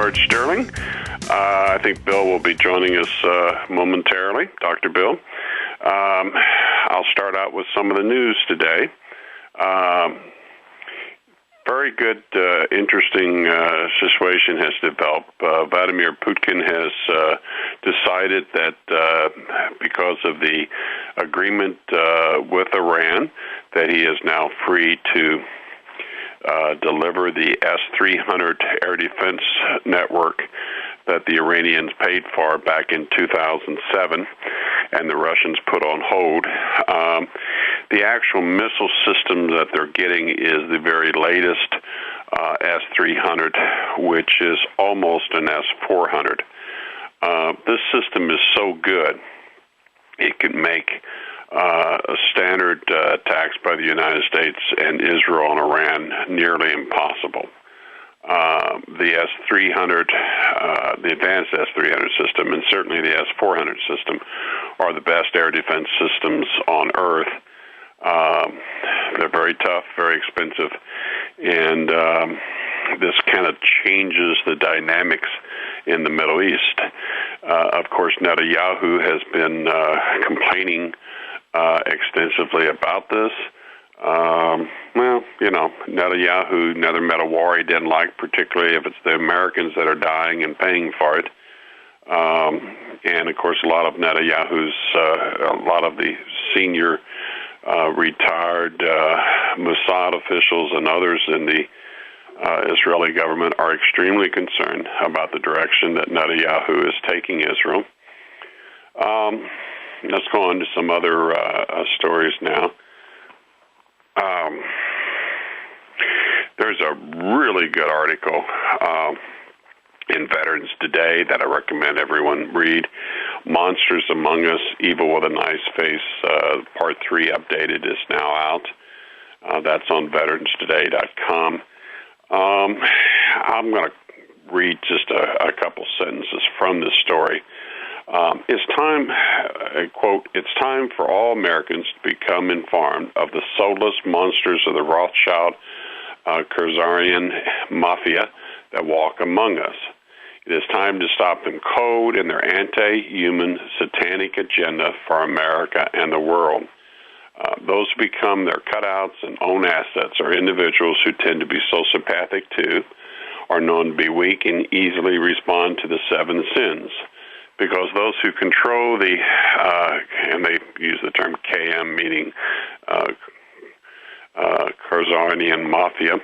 Howard Sterling. I think Bill will be joining us momentarily, Dr. Bill. I'll start out with some of the news today. Very good, interesting situation has developed. Vladimir Putin has decided that because of the agreement with Iran, that he is now free to deliver the S-300 air defense network that the Iranians paid for back in 2007 and the Russians put on hold. The actual missile system that they're getting is the very latest S-300, which is almost an S-400. This system is so good, it can make a standard attacks by the United States and Israel and Iran nearly impossible. The S-300, the advanced S-300 system, and certainly the S-400 system are the best air defense systems on Earth. They're very tough, very expensive, and this kind of changes the dynamics in the Middle East. Of course, Netanyahu has been complaining extensively about this. Well, you know, Netanyahu never met a war he didn't like, particularly if it's the Americans that are dying and paying for it. And, of course, a lot of Netanyahu's, a lot of the senior retired Mossad officials and others in the Israeli government are extremely concerned about the direction that Netanyahu is taking Israel. Let's go on to some other stories now. There's a really good article in Veterans Today that I recommend everyone read. Monsters Among Us, Evil with a Nice Face, Part 3 updated is now out. That's on veteranstoday.com. I'm going to read just a couple sentences from this story. It's time, quote, it's time for all Americans to become informed of the soulless monsters of the Rothschild Khazarian mafia that walk among us. It is time to stop them cold in their anti-human satanic agenda for America and the world. Those who become their cutouts and own assets are individuals who tend to be sociopathic too, are known to be weak and easily respond to the seven sins. Because those who control the, and they use the term KM, meaning Khazarian mafia,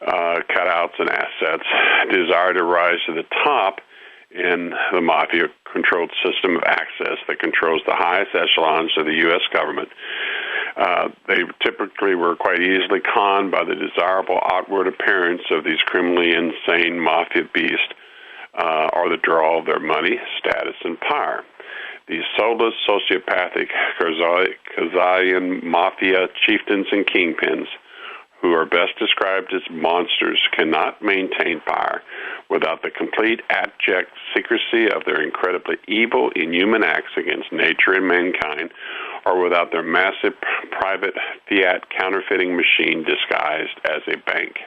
cutouts and assets, desire to rise to the top in the mafia-controlled system of access that controls the highest echelons of the U.S. government. They typically were quite easily conned by the desirable outward appearance of these criminally insane mafia beasts, or the draw of their money, status, and power. These soulless, sociopathic Khazarian mafia chieftains and kingpins, who are best described as monsters, cannot maintain power without the complete abject secrecy of their incredibly evil, inhuman acts against nature and mankind, or without their massive private fiat counterfeiting machine disguised as a bank.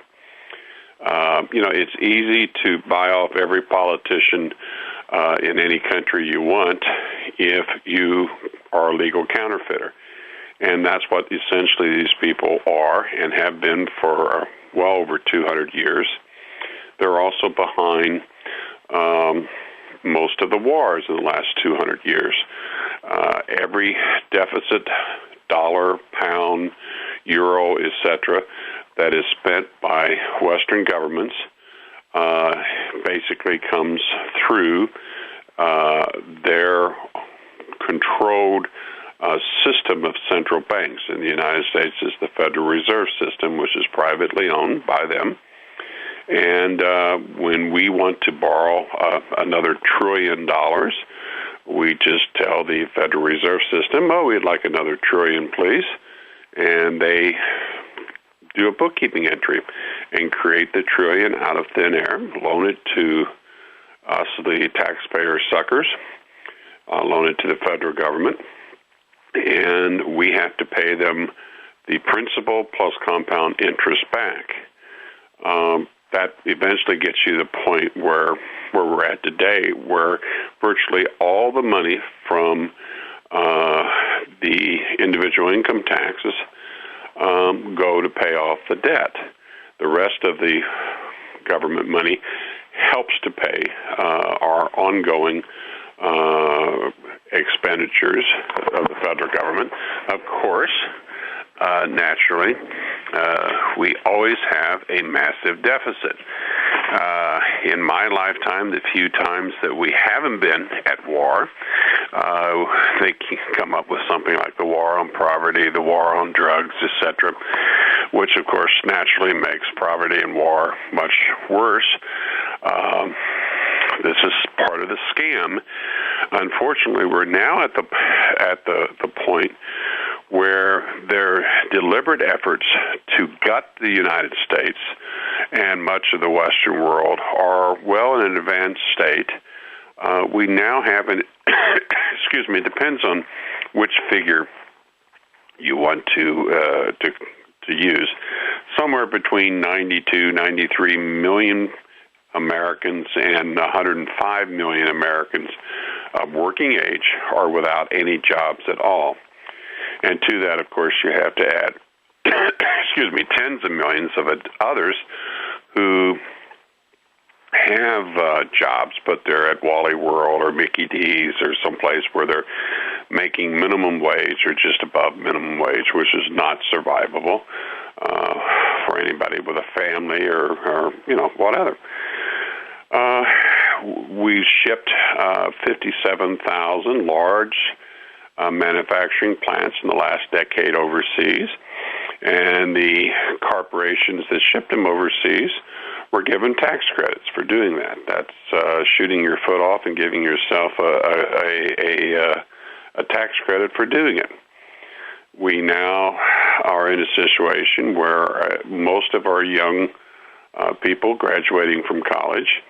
You know, it's easy to buy off every politician in any country you want if you are a legal counterfeiter. And that's what essentially these people are and have been for well over 200 years. They're also behind most of the wars in the last 200 years. Every deficit, dollar, pound, euro, etc., that is spent by Western governments basically comes through their controlled system of central banks. In the United States is the Federal Reserve System, which is privately owned by them. And when we want to borrow another $1 trillion, we just tell the Federal Reserve System, oh, we'd like another $1 trillion, please. And they do a bookkeeping entry and create the $1 trillion out of thin air, loan it to us, the taxpayer suckers, loan it to the federal government, and we have to pay them the principal plus compound interest back. that eventually gets you to the point where we're at today, where virtually all the money from the individual income taxes go to pay off the debt. The rest of the government money helps to pay our ongoing expenditures of the federal government. Of course, naturally, we always have a massive deficit. In my lifetime, the few times that we haven't been at war, they come up with something like the war on poverty, the war on drugs, etc., which, of course, naturally makes poverty and war much worse. This is part of the scam. Unfortunately, we're now at the point where their deliberate efforts to gut the United States and much of the Western world are well in an advanced state. We now have an, excuse me, it depends on which figure you want to use, somewhere between 92, 93 million Americans and 105 million Americans of working age are without any jobs at all. And to that, of course, you have to add, excuse me, tens of millions of others who have jobs, but they're at Wally World or Mickey D's or someplace where they're making minimum wage or just above minimum wage, which is not survivable for anybody with a family or whatever. We shipped 57,000 large manufacturing plants in the last decade overseas, and the corporations that shipped them overseas were given tax credits for doing that. That's shooting your foot off and giving yourself a tax credit for doing it. We now are in a situation where most of our young people graduating from college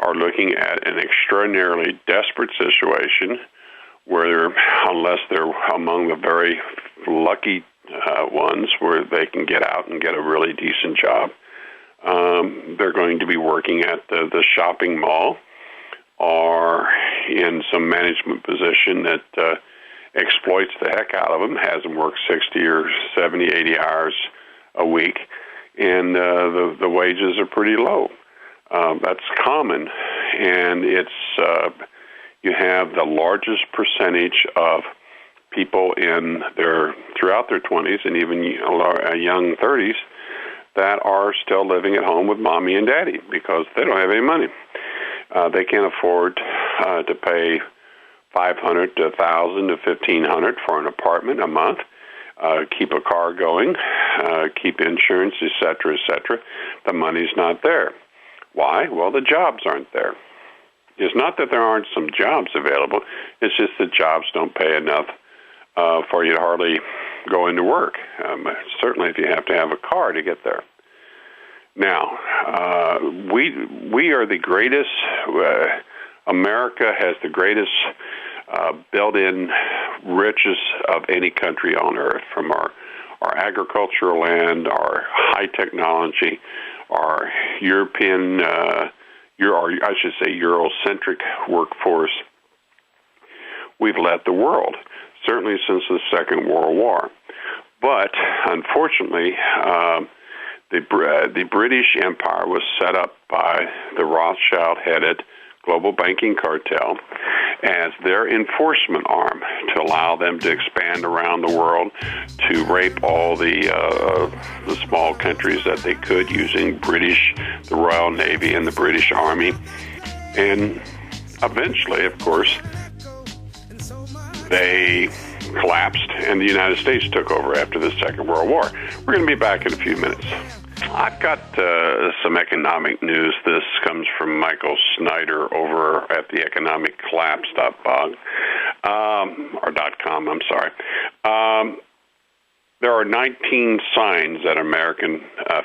are looking at an extraordinarily desperate situation where, unless they're among the very lucky ones where they can get out and get a really decent job, they're going to be working at the shopping mall or in some management position that exploits the heck out of them, has them work 60 or 70, 80 hours a week, and the wages are pretty low. That's common, and it's you have the largest percentage of people throughout their 20s and even young 30s that are still living at home with mommy and daddy because they don't have any money. They can't afford to pay $500 to $1,000 to $1,500 for an apartment a month, keep a car going, keep insurance, etc., etc. The money's not there. Why? Well, the jobs aren't there. It's not that there aren't some jobs available. It's just that jobs don't pay enough for you to hardly go into work, certainly if you have to have a car to get there. Now, we are the greatest, America has the greatest built-in riches of any country on earth, from our agricultural land, our high technology, our European, Eurocentric workforce. We've led the world, certainly since the Second World War. But unfortunately, the British Empire was set up by the Rothschild-headed global banking cartel as their enforcement arm to allow them to expand around the world, to rape all the small countries that they could using the Royal Navy and the British Army. And eventually, of course, they collapsed and the United States took over after the Second World War. We're going to be back in a few minutes. I've got some economic news. This comes from Michael Snyder over at the economiccollapse.com, I'm sorry. There are 19 signs that American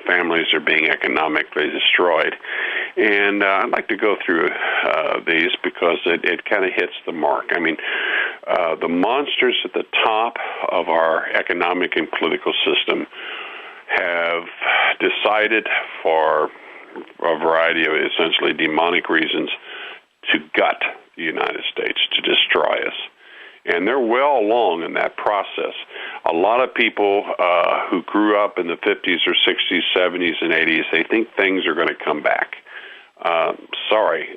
families are being economically destroyed. And I'd like to go through these because it kind of hits the mark. I mean, the monsters at the top of our economic and political system have decided for a variety of essentially demonic reasons, to gut the United States, to destroy us. And they're well along in that process. A lot of people who grew up in the 50s or 60s, 70s, and 80s, they think things are going to come back. Sorry,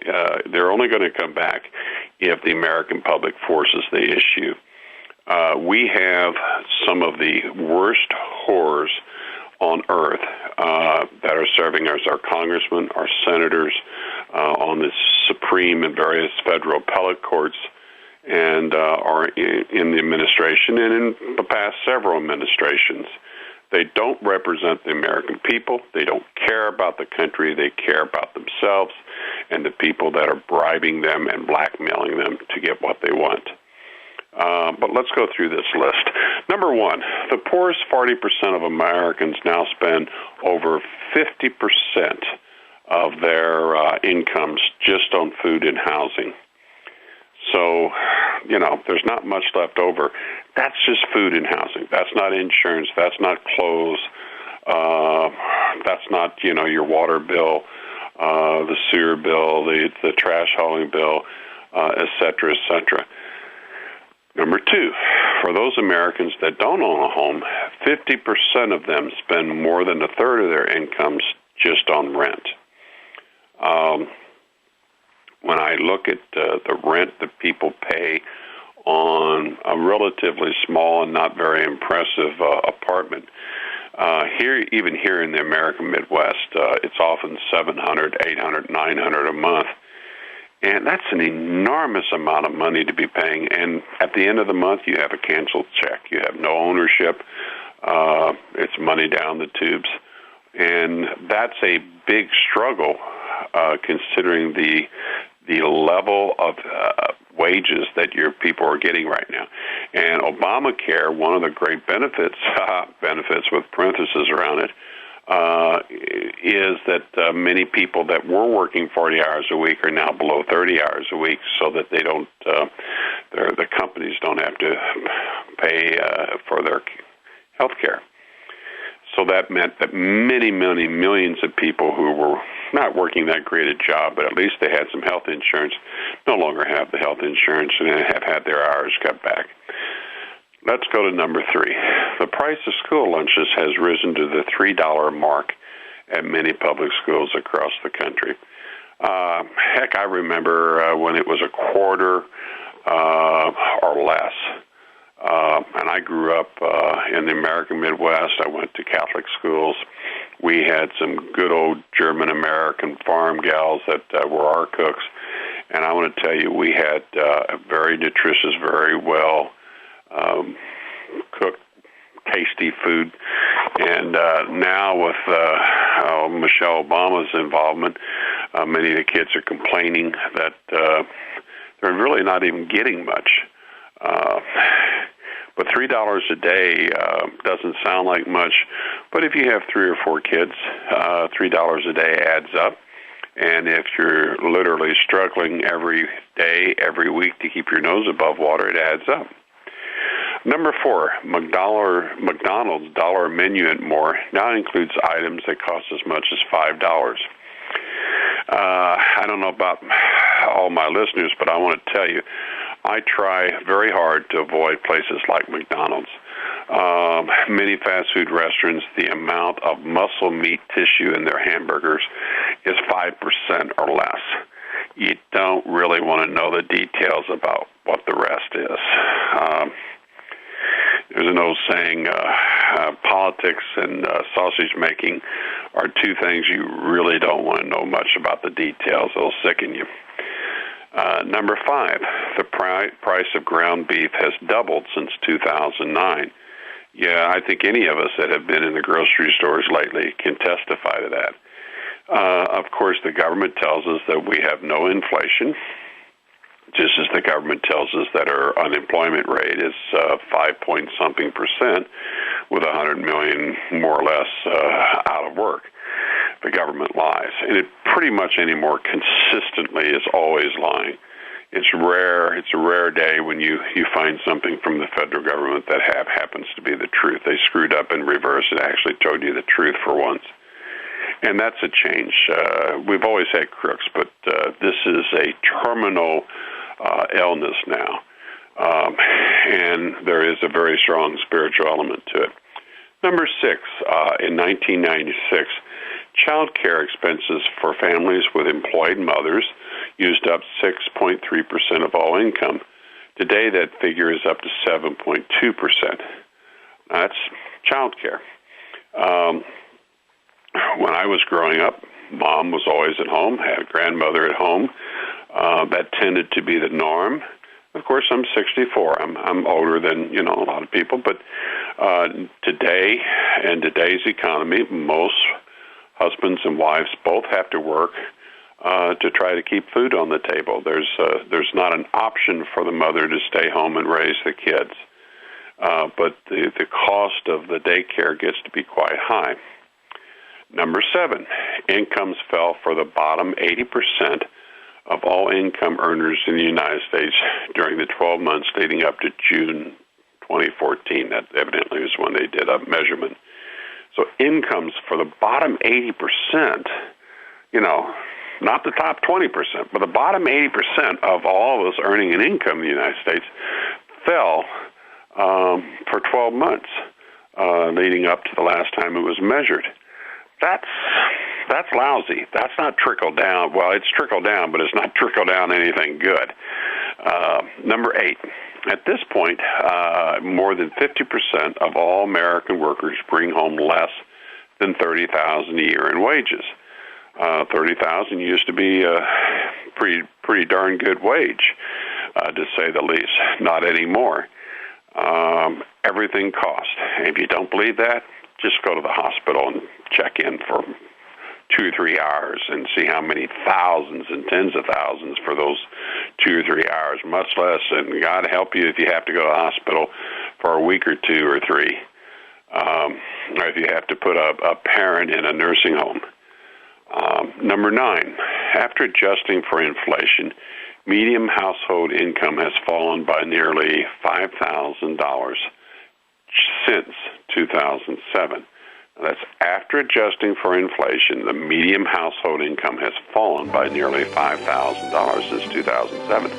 they're only going to come back if the American public forces the issue. We have some of the worst horrors on earth that are serving as our congressmen, our senators, on the Supreme and various federal appellate courts, and are in the administration and in the past several administrations. They don't represent the American people. They don't care about the country. They care about themselves and the people that are bribing them and blackmailing them to get what they want. But let's go through this list. Number one, the poorest 40% of Americans now spend over 50% of their incomes just on food and housing. So, there's not much left over. That's just food and housing. That's not insurance. That's not clothes. That's not, your water bill, the sewer bill, the trash hauling bill, et cetera, et cetera. Number two, for those Americans that don't own a home, 50% of them spend more than a third of their incomes just on rent. When I look at the rent that people pay on a relatively small and not very impressive apartment, even here in the American Midwest, it's often $700, $800, $900 a month. And that's an enormous amount of money to be paying. And at the end of the month, you have a canceled check. You have no ownership. It's money down the tubes. And that's a big struggle, considering the level of wages that your people are getting right now. And Obamacare, one of the great benefits with parentheses around it, is that many people that were working 40 hours a week are now below 30 hours a week, so that they don't, the companies don't have to pay for their health care. So that meant that many, many millions of people who were not working that great a job, but at least they had some health insurance, no longer have the health insurance and have had their hours cut back. Let's go to number three. The price of school lunches has risen to the $3 mark at many public schools across the country. Heck, I remember when it was a quarter or less. And I grew up in the American Midwest. I went to Catholic schools. We had some good old German-American farm gals that were our cooks. And I want to tell you, we had very nutritious, very well cooked, tasty food. And now with Michelle Obama's involvement, many of the kids are complaining that they're really not even getting much. But $3 a day doesn't sound like much. But if you have 3 or 4 kids, $3 a day adds up. And if you're literally struggling every day, every week to keep your nose above water, it adds up. Number 4, McDonald's dollar menu and more now includes items that cost as much as $5. I don't know about all my listeners, but I want to tell you, I try very hard to avoid places like McDonald's. Many fast food restaurants, the amount of muscle meat tissue in their hamburgers is 5% or less. You don't really want to know the details about what the rest is. There's an old saying, politics and sausage making are two things you really don't want to know much about the details. They'll sicken you. Number 5, the price of ground beef has doubled since 2009. Yeah, I think any of us that have been in the grocery stores lately can testify to that. Of course, the government tells us that we have no inflation, just as the government tells us that our unemployment rate is 5-point-something%, with 100 million more or less out of work. The government lies, and it pretty much anymore consistently is always lying. It's rare. It's a rare day when you find something from the federal government that happens to be the truth. They screwed up in reverse and actually told you the truth for once. And that's a change. We've always had crooks, but this is a terminal illness now. And there is a very strong spiritual element to it. Number 6, in 1996, child care expenses for families with employed mothers used up 6.3% of all income. Today, that figure is up to 7.2%. That's child care. When I was growing up, mom was always at home, had a grandmother at home. That tended to be the norm. Of course, I'm 64. I'm older than, a lot of people. But today, in today's economy, most husbands and wives both have to work to try to keep food on the table. There's not an option for the mother to stay home and raise the kids. But the cost of the daycare gets to be quite high. Number 7, incomes fell for the bottom 80% of all income earners in the United States during the 12 months leading up to June 2014. That evidently was when they did a measurement. So incomes for the bottom 80%, not the top 20%, but the bottom 80% of all of us earning an income in the United States fell for 12 months leading up to the last time it was measured. That's lousy. That's not trickle down. Well, it's trickle down, but it's not trickle down anything good. Number 8, at this point, more than 50% of all American workers bring home less than $30,000 a year in wages. $30,000 used to be a pretty darn good wage, to say the least. Not anymore. Everything costs. If you don't believe that, just go to the hospital and check in for 2 or 3 hours and see how many thousands and tens of thousands for those 2 or 3 hours, much less, and God help you if you have to go to the hospital for a week or 2 or 3, or if you have to put a parent in a nursing home. Number 9, after adjusting for inflation, median household income has fallen by nearly $5,000 since 2007. That's after adjusting for inflation. The median household income has fallen by nearly $5,000 since 2007.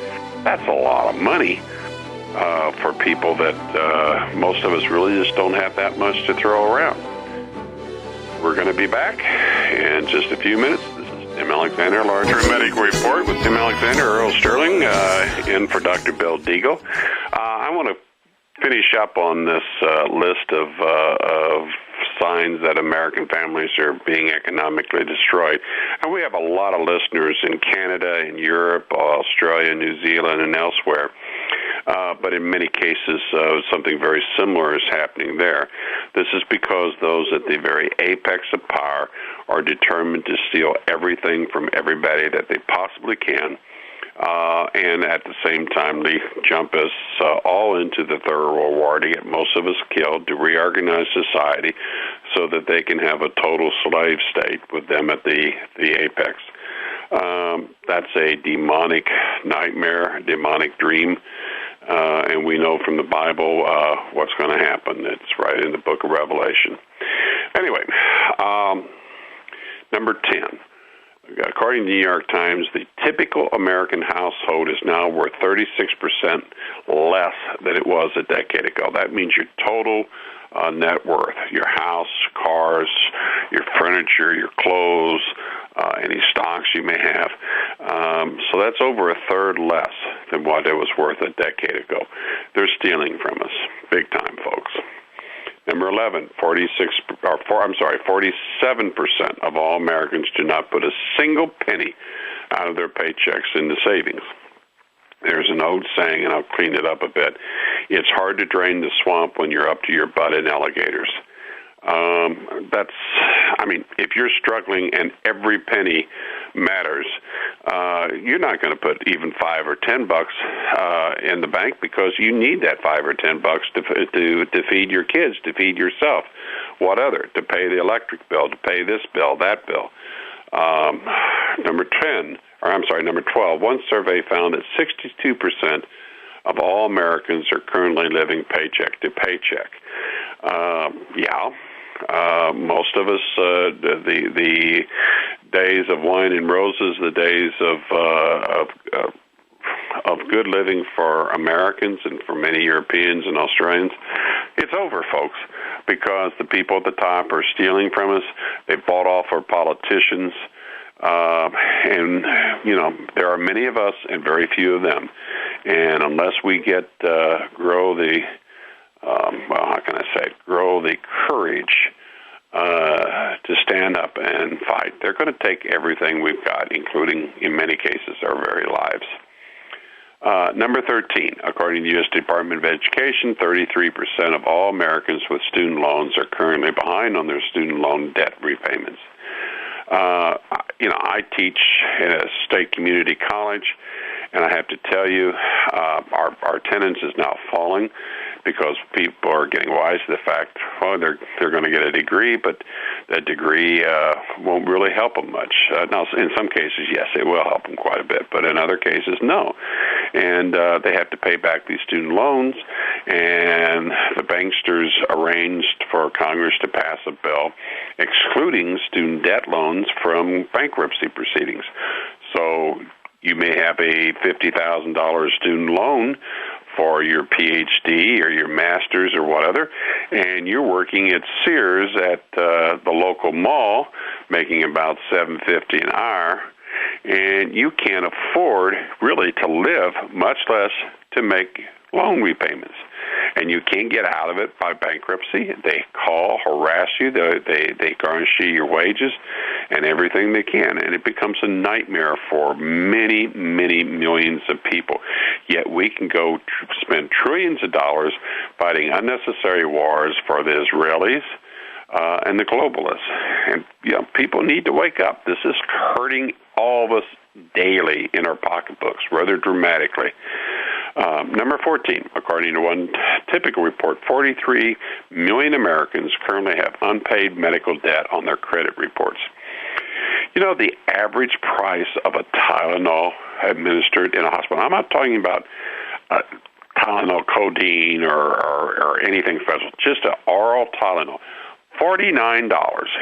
That's a lot of money for people that most of us really just don't have that much to throw around. We're going to be back in just a few minutes. This is Tim Alexander, Larger Medical Report with Tim Alexander, Earl Sterling, in for Dr. Bill Deagle. I want to finish up on this list of signs that American families are being economically destroyed. And we have a lot of listeners in Canada, in Europe, Australia, New Zealand, and elsewhere. But in many cases, something very similar is happening there. This is because those at the very apex of power are determined to steal everything from everybody that they possibly can. And at the same time, they jump us all into the Third World War to get most of us killed, to reorganize society so that they can have a total slave state with them at the apex. That's a demonic nightmare, a demonic dream, and we know from the Bible what's going to happen. It's right in the book of Revelation. Anyway, number 10. According to the New York Times, the typical American household is now worth 36% less than it was a decade ago. That means your total net worth, your house, cars, your furniture, your clothes, any stocks you may have. So that's over a third less than what it was worth a decade ago. They're stealing from us, big time, folks. Number 11, 47% of all Americans do not put a single penny out of their paychecks into savings. There's an old saying, and I'll clean it up a bit. It's hard to drain the swamp when you're up to your butt in alligators. If you're struggling and every penny matters, you're not going to put even $5 or $10 in the bank because you need that $5 or $10 to feed your kids, to feed yourself. What other? To pay the electric bill, to pay this bill, that bill. Number 12. One survey found that 62% of all Americans are currently living paycheck to paycheck. Most of us, the days of wine and roses, the days of good living for Americans and for many Europeans and Australians, it's over, folks, because the people at the top are stealing from us. They bought off our politicians. And, there are many of us and very few of them. And unless we grow the courage to stand up and fight, they're going to take everything we've got, including, in many cases, our very lives. Number 13, according to the U.S. Department of Education, 33% of all Americans with student loans are currently behind on their student loan debt repayments. I teach at a state community college, and I have to tell you, our attendance is now falling because people are getting wise to the fact, they're going to get a degree, but that degree won't really help them much. Now, in some cases, yes, it will help them quite a bit, but in other cases, no. And they have to pay back these student loans, and the banksters arranged for Congress to pass a bill excluding student debt loans from bankruptcy proceedings. So you may have a $50,000 student loan for your PhD or your master's or whatever, and you're working at Sears at the local mall, making about $7.50 an hour, and you can't afford really to live, much less to make loan repayments. And you can't get out of it by bankruptcy. They call, harass you, they garnish your wages and everything they can. And it becomes a nightmare for many, many millions of people. Yet we can go spend trillions of dollars fighting unnecessary wars for the Israelis and the globalists. And people need to wake up. This is hurting all of us daily in our pocketbooks, rather dramatically. Number 14, according to one typical report, 43 million Americans currently have unpaid medical debt on their credit reports. The average price of a Tylenol administered in a hospital, I'm not talking about Tylenol codeine or anything special, just an oral Tylenol, $49.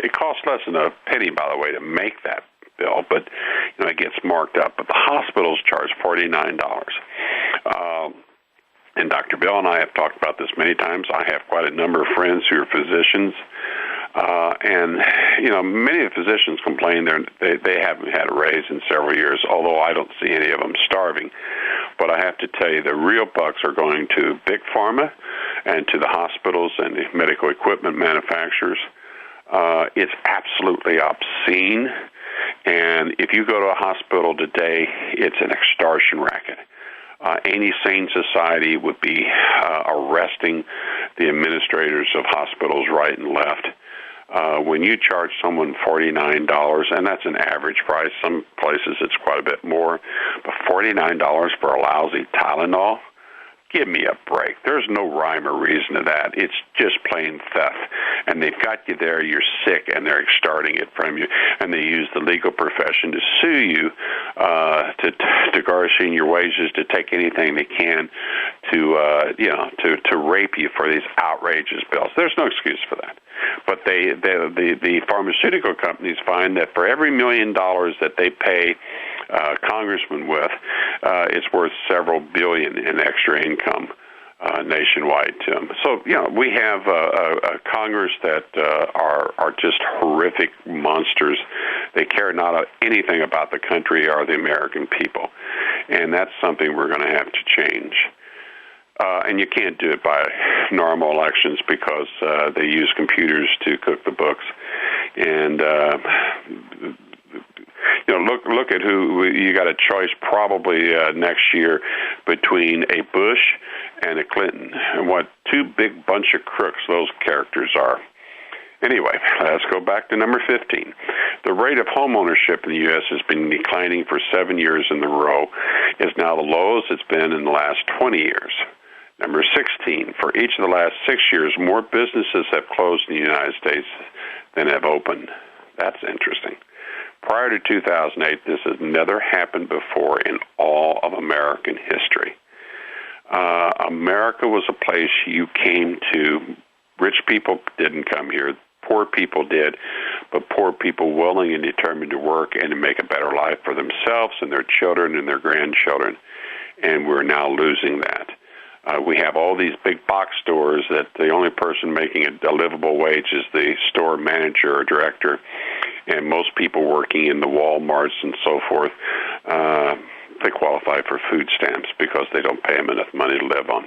It costs less than a penny, by the way, to make that bill, but it gets marked up. But the hospitals charge $49. And Dr. Bill and I have talked about this many times. I have quite a number of friends who are physicians, and many of the physicians complain they haven't had a raise in several years, although I don't see any of them starving. But I have to tell you, the real bucks are going to Big Pharma and to the hospitals and the medical equipment manufacturers. It's absolutely obscene. And if you go to a hospital today, it's an extortion racket. Any sane society would be arresting the administrators of hospitals right and left. When you charge someone $49, and that's an average price, some places it's quite a bit more, but $49 for a lousy Tylenol? Give me a break. There's no rhyme or reason to that. It's just plain theft. And they've got you there, you're sick, and they're extorting it from you. And they use the legal profession to sue you, to garnishing your wages, to take anything they can to rape you for these outrageous bills. There's no excuse for that. But the pharmaceutical companies find that for every $1 million that they pay congressmen with, it's worth several billion in extra income nationwide to them. So, we have a Congress that are just horrific monsters. They care not anything about the country or the American people. And that's something we're going to have to change. And you can't do it by normal elections because they use computers to cook the books. And look at who you got a choice probably next year between a Bush and a Clinton, and what two big bunch of crooks those characters are. Anyway, let's go back to number 15. The rate of home ownership in the U.S. has been declining for 7 years in a row. It's now the lowest it's been in the last 20 years. Number 16, for each of the last 6 years, more businesses have closed in the United States than have opened. That's interesting. Prior to 2008, this has never happened before in all of American history. America was a place you came to. Rich people didn't come here. poor people did, but poor people willing and determined to work and to make a better life for themselves and their children and their grandchildren. And we're now losing that. We have all these big box stores that the only person making a livable wage is the store manager or director, and most people working in the Walmarts and so forth, they qualify for food stamps because they don't pay them enough money to live on.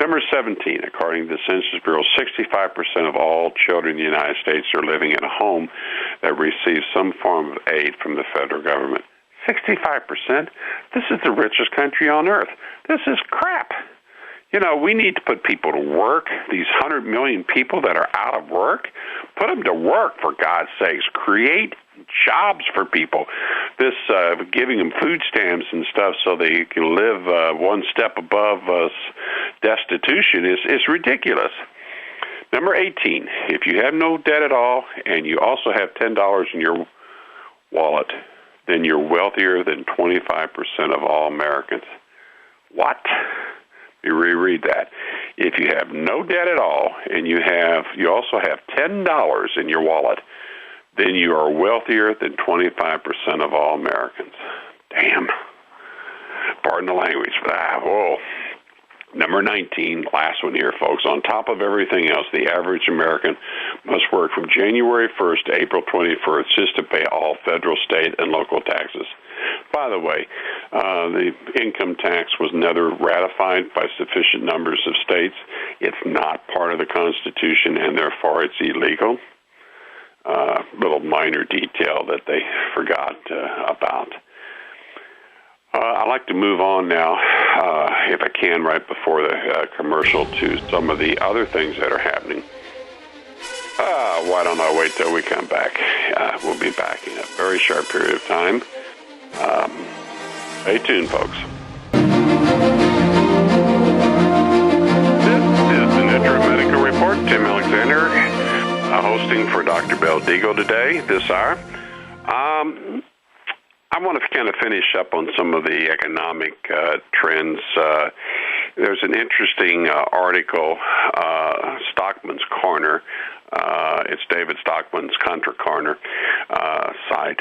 Number 17, according to the Census Bureau, 65% of all children in the United States are living in a home that receives some form of aid from the federal government. 65%? This is the richest country on earth. This is crap. You know, we need to put people to work. These 100 million people that are out of work, put them to work, for God's sakes. Create jobs for people. This giving them food stamps and stuff so they can live one step above destitution is ridiculous. Number 18, if you have no debt at all and you also have $10 in your wallet, then you're wealthier than 25% of all Americans. What? You reread that. If you have no debt at all and you also have $10 in your wallet, then you are wealthier than 25% of all Americans. Damn. Pardon the language for that. Whoa. Number 19, last one here, folks. On top of everything else, the average American must work from January 1st to April 21st just to pay all federal, state, and local taxes. By the way, the income tax was never ratified by sufficient numbers of states. It's not part of the Constitution, and therefore it's illegal. Little minor detail that they forgot about. I'd like to move on now, if I can, right before the commercial, to some of the other things that are happening. Why don't I wait till we come back? We'll be back in a very short period of time. Stay tuned, folks. This is the Nutrimedical Report. Tim Alexander, hosting for Dr. Beldigo today, this hour. I want to kind of finish up on some of the economic trends. There's an interesting article, Stockman's Corner. It's David Stockman's Corner site.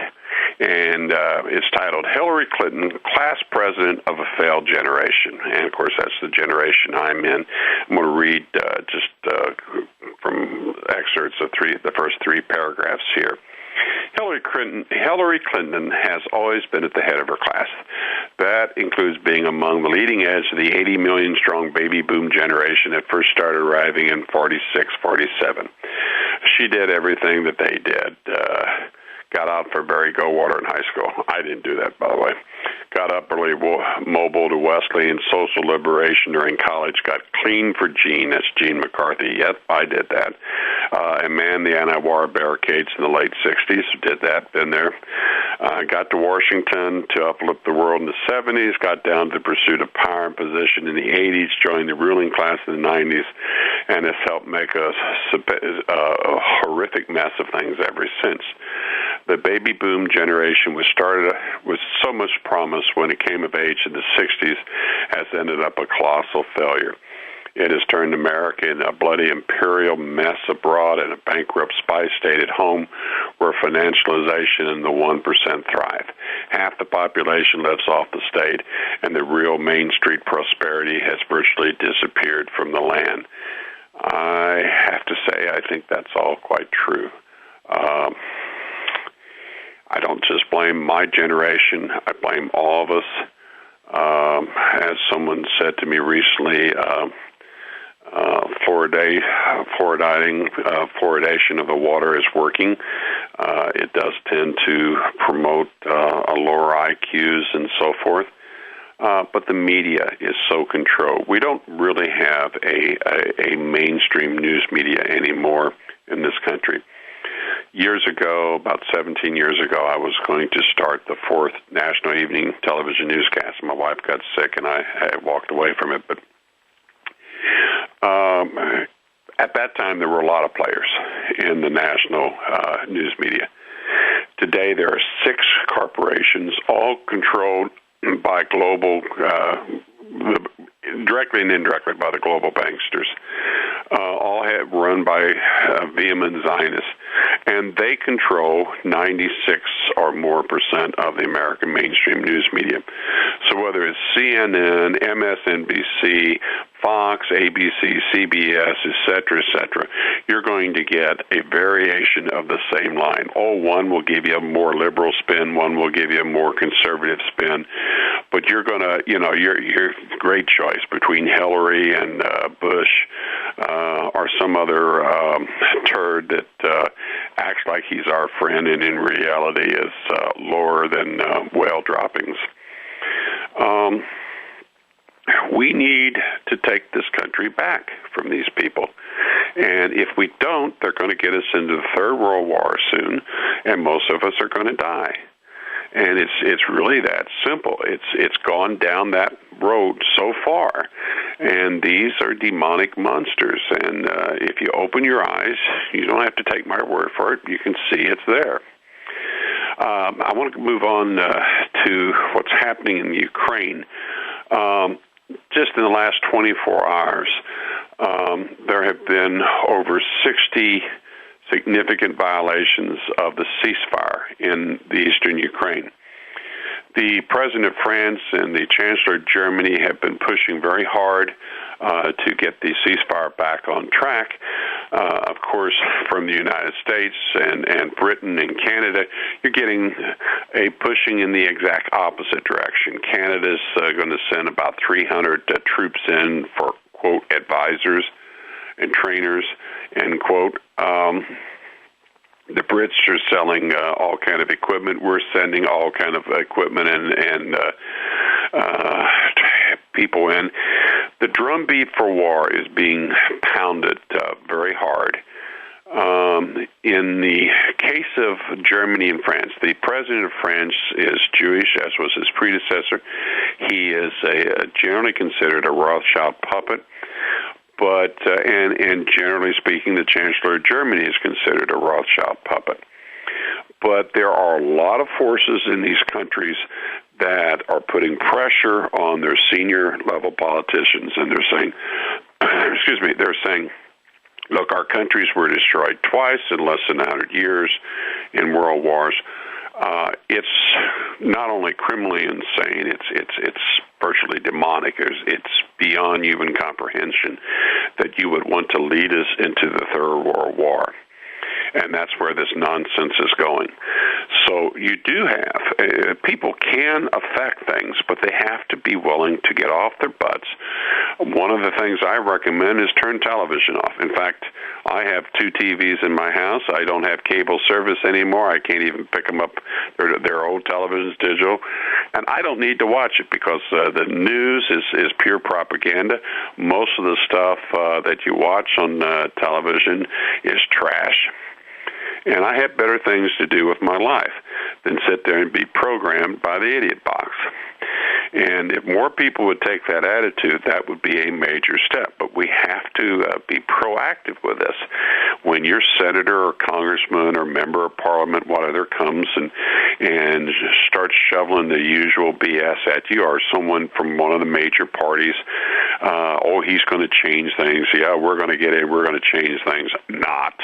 And it's titled, Hillary Clinton, Class President of a Failed Generation. And, of course, that's the generation I'm in. I'm going to read just from excerpts of the first three paragraphs here. Hillary Clinton has always been at the head of her class. That includes being among the leading edge of the 80 million strong baby boom generation that first started arriving in 46, 47. She did everything that they did. Got out for Barry Goldwater in high school. I didn't do that, by the way. Got up early, mobile to Wesleyan, social liberation during college. Got clean for Gene. That's Gene McCarthy. Yep, I did that. And manned the anti-war barricades in the late 60s. Did that. Been there. Got to Washington to uplift the world in the 70s. Got down to the pursuit of power and position in the 80s. Joined the ruling class in the 90s. And has helped make a horrific mess of things ever since. The baby boom generation was started with so much promise when it came of age in the 60s, has ended up a colossal failure. It has turned America into a bloody imperial mess abroad and a bankrupt spy state at home where financialization and the 1% thrive. Half the population lives off the state, and the real Main Street prosperity has virtually disappeared from the land. I have to say, I think that's all quite true. I don't just blame my generation. I blame all of us. As someone said to me recently, fluoridation of the water is working. It does tend to promote lower IQs and so forth. But the media is so controlled. We don't really have a mainstream news media anymore in this country. Years ago, about 17 years ago, I was going to start the 4th National Evening Television Newscast. My wife got sick, and I walked away from it. But at that time, there were a lot of players in the national news media. Today, there are 6 corporations, all controlled by global, directly and indirectly by the global banksters. all run by vehement Zionists, and they control 96 or more percent of the American mainstream news media. So whether it's CNN, MSNBC, Fox, ABC, CBS, et cetera, you're going to get a variation of the same line. One will give you a more liberal spin, one will give you a more conservative spin, but you're going to, your great choice between Hillary and Bush or some other turd that acts like he's our friend and in reality is lower than whale droppings. We need to take this country back from these people. And if we don't, they're going to get us into the Third World War soon, and most of us are going to die. And it's really that simple. It's gone down that road so far, and these are demonic monsters. And if you open your eyes, you don't have to take my word for it. You can see it's there. I want to move on to what's happening in Ukraine. Just in the last 24 hours, there have been over 60 significant violations of the ceasefire in the eastern Ukraine. The President of France and the Chancellor of Germany have been pushing very hard to get the ceasefire back on track. Of course, from the United States and Britain and Canada, you're getting a pushing in the exact opposite direction. Canada's going to send about 300 troops in for, quote, advisors and trainers, end quote. The Brits are selling all kind of equipment. We're sending all kind of equipment and people in. The drumbeat for war is being pounded very hard. In the case of Germany and France, the president of France is Jewish, as was his predecessor. He is generally considered a Rothschild puppet. But and generally speaking, the Chancellor of Germany is considered a Rothschild puppet. But there are a lot of forces in these countries that are putting pressure on their senior level politicians, and they're saying, they're saying, look, our countries were destroyed twice in less than 100 years in world wars. It's not only criminally insane, it's virtually demonic. It's beyond human comprehension that you would want to lead us into the Third World War. And that's where this nonsense is going. So you do have, people can affect things, but they have to be willing to get off their butts. One of the things I recommend is turn television off. In fact, I have 2 TVs in my house. I don't have cable service anymore. I can't even pick them up. They're old televisions, digital. And I don't need to watch it because the news is pure propaganda. Most of the stuff that you watch on television is trash. And I have better things to do with my life than sit there and be programmed by the idiot box. And if more people would take that attitude, that would be a major step. But we have to be proactive with this. When your senator or congressman or member of parliament, whatever, comes and starts shoveling the usual BS at you, or someone from one of the major parties, he's going to change things. Yeah, we're going to get it. We're going to change things. Not.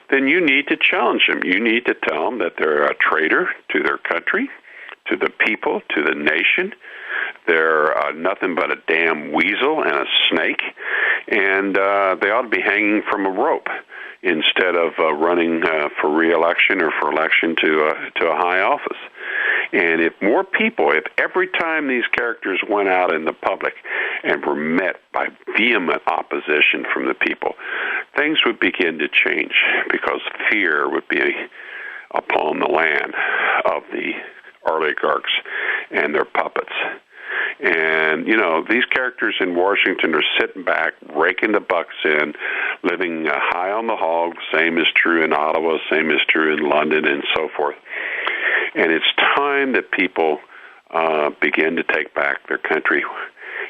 Then you need to challenge them. You need to tell them that they're a traitor to their country, to the people, to the nation. They're nothing but a damn weasel and a snake, and they ought to be hanging from a rope instead of running for re-election or for election to a high office. And if more people, if every time these characters went out in the public and were met by vehement opposition from the people, things would begin to change because fear would be upon the land of the oligarchs and their puppets. And, these characters in Washington are sitting back, raking the bucks in, living high on the hog. Same is true in Ottawa, same is true in London, and so forth. And it's time that people begin to take back their country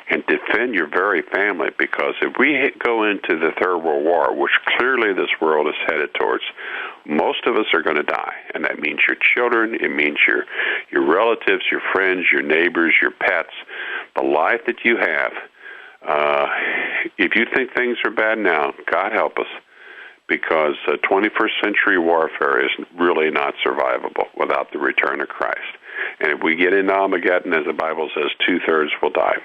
and defend your very family, because if we go into the Third World War, which clearly this world is headed towards, most of us are going to die. And that means your children, it means your relatives, your friends, your neighbors, your pets. The life that you have If you think things are bad now, God help us, because 21st century warfare is really not survivable without the return of Christ. And if we get into Armageddon, as the Bible says, 2/3 will die.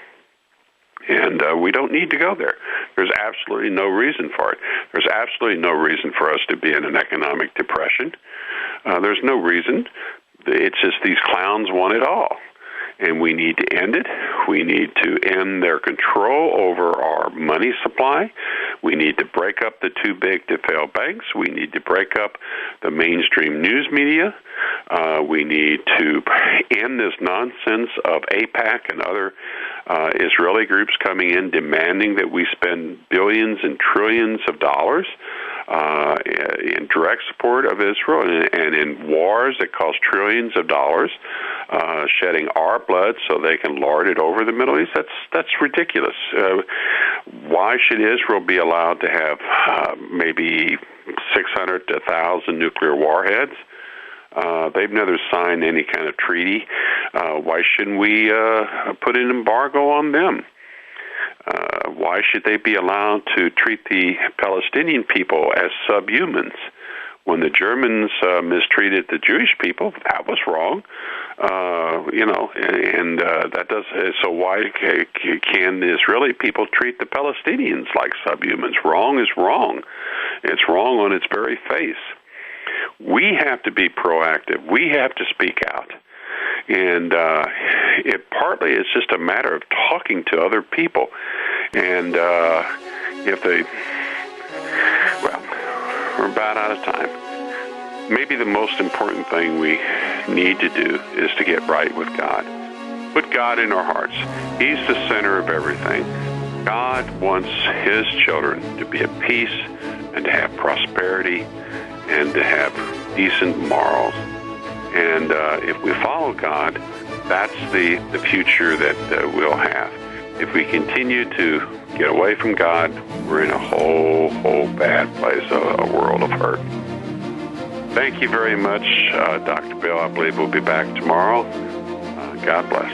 And we don't need to go there. There's absolutely no reason for it. There's absolutely no reason for us to be in an economic depression. There's no reason. It's just these clowns want it all. And we need to end it. We need to end their control over our money supply. We need to break up the too big to fail banks. We need to break up the mainstream news media. We need to end this nonsense of AIPAC and other Israeli groups coming in demanding that we spend billions and trillions of dollars in direct support of Israel and in wars that cost trillions of dollars, shedding our blood so they can lord it over the Middle East. That's ridiculous. Why should Israel be allowed to have maybe 600 to 1,000 nuclear warheads? They've never signed any kind of treaty. Why shouldn't we put an embargo on them? Why should they be allowed to treat the Palestinian people as subhumans? When the Germans mistreated the Jewish people, that was wrong. That does. So why can the Israeli people treat the Palestinians like subhumans? Wrong is wrong. It's wrong on its very face. We have to be proactive. We have to speak out. And it partly is just a matter of talking to other people. And if they, well, we're about out of time. Maybe the most important thing we need to do is to get right with God. Put God in our hearts. He's the center of everything. God wants His children to be at peace and to have prosperity and to have decent morals. And if we follow God, that's the future that we'll have. If we continue to get away from God, we're in a whole bad place, a world of hurt. Thank you very much, Dr. Bill. I believe we'll be back tomorrow. God bless.